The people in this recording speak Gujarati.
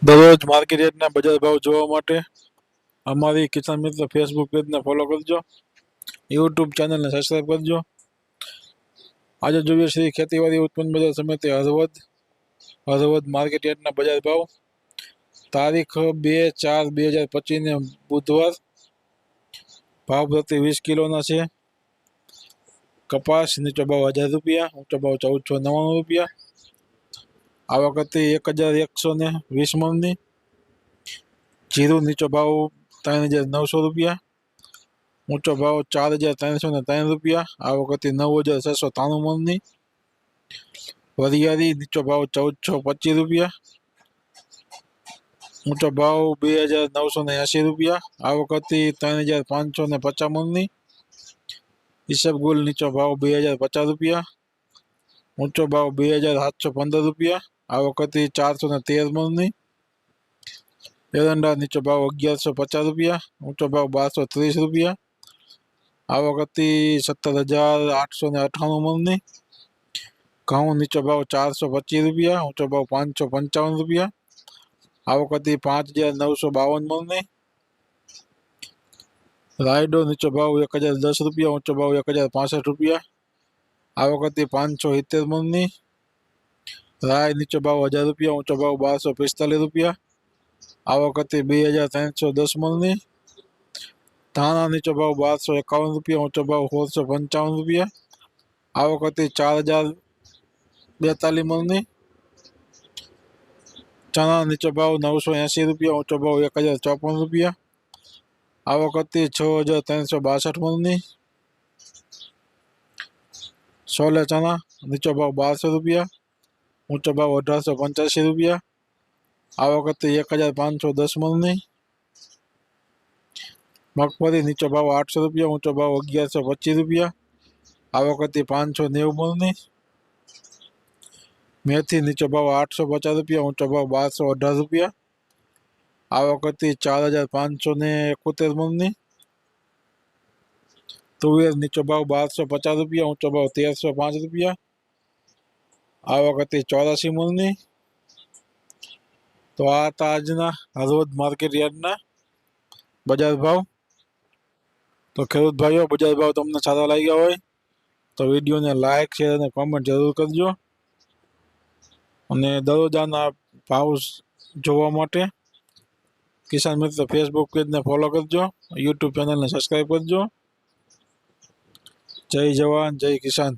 દરરોજ માર્કેટ યાર્ડના બજાર ભાવ જોવા માટે અમારી કિસાન મિત્ર ફેસબુક પેજને ફોલો કરજો, યુટ્યુબ ચેનલને સબસ્ક્રાઈબ કરજો. આજે જોઈએ શ્રી ખેતીવાડી ઉત્પન્ન બજાર સમિતિ હળવદ માર્કેટ યાર્ડના બજાર ભાવ તારીખ 2/4/2025 ને બુધવાર. ભાવ પ્રતિ 20 કિલોના છે. કપાસ નીચો ભાવ 1000 રૂપિયા, ઊંચો ભાવ 1499 રૂપિયા. આવક હતી 1120 મણની. જીરું નીચો ભાવ 3900 રૂપિયા, ઊંચો ભાવ 4303 રૂપિયા. આવક હતી 9693 મણની. વરિયાળી નીચો ભાવ 1425 રૂપિયા, ઊંચો ભાવ 2980 રૂપિયા. આવક હતી 3550 મણની. ઈસબગુલ નીચો ભાવ 2050 રૂપિયા, ઊંચો ભાવ 2715 રૂપિયા. આવક હતી 413 મણની. એરંડા નીચો ભાવ 1150 રૂપિયા, ઊંચો ભાવ 1230 રૂપિયા. આવક હતી 17898 મણની. ઘઉં નીચો ભાવ 425 રૂપિયા, ઊંચો ભાવ 555 રૂપિયા. આવક હતી 5952 મણની. રાયડો નીચો ભાવ 1010 રૂપિયા, ઊંચો ભાવ 1065 રૂપિયા. આવક હતી 570 મણની. રાય નીચો ભાવ 1000 રૂપિયા, ઊંચો ભાવ 1245 રૂપિયા. આવક હતી 2310 મણની. ધાણા નીચો ભાવ 1251 રૂપિયા, ઊંચો ભાવ 1655 રૂપિયા. આવક હતી 4042 મણની. ચણા નીચો ભાવ 980 રૂપિયા, ઊંચો ભાવ 1054 રૂપિયા. આવક હતી 6362 મણની. સોલે ચણા નીચો ભાવ 1200 રૂપિયા, ઊંચો ભાવ 1885 રૂપિયા. આવક હતી 1510 મણની. મગફળી નીચો ભાવ 800 રૂપિયા, ઊંચો ભાવ 1125 રૂપિયા. આવક હતી 590 મણની. મેથી નીચો ભાવ 850 રૂપિયા, ઊંચો ભાવ 1218 રૂપિયા. આવક હતી 4571 મણની. તુવેર નીચો ભાવ 1250 રૂપિયા, ઊંચો ભાવ 1305 રૂપિયા. આવક હતી 84 મણની. તો આ હતા આજના હળવદ માર્કેટ યાર્ડના બજાર ભાવ. તો ખેડૂત ભાઈઓ, બજાર ભાવ તમને સારા લાગ્યા હોય તો વિડીયોને લાઇક, શેર અને કોમેન્ટ જરૂર કરજો. અને દરરોજ આના ભાવ જોવા માટે કિસાન મિત્ર ફેસબુક પેજને ફોલો કરજો, યુટ્યુબ ચેનલને સબસ્ક્રાઈબ કરજો. જય જવાન, જય કિસાન.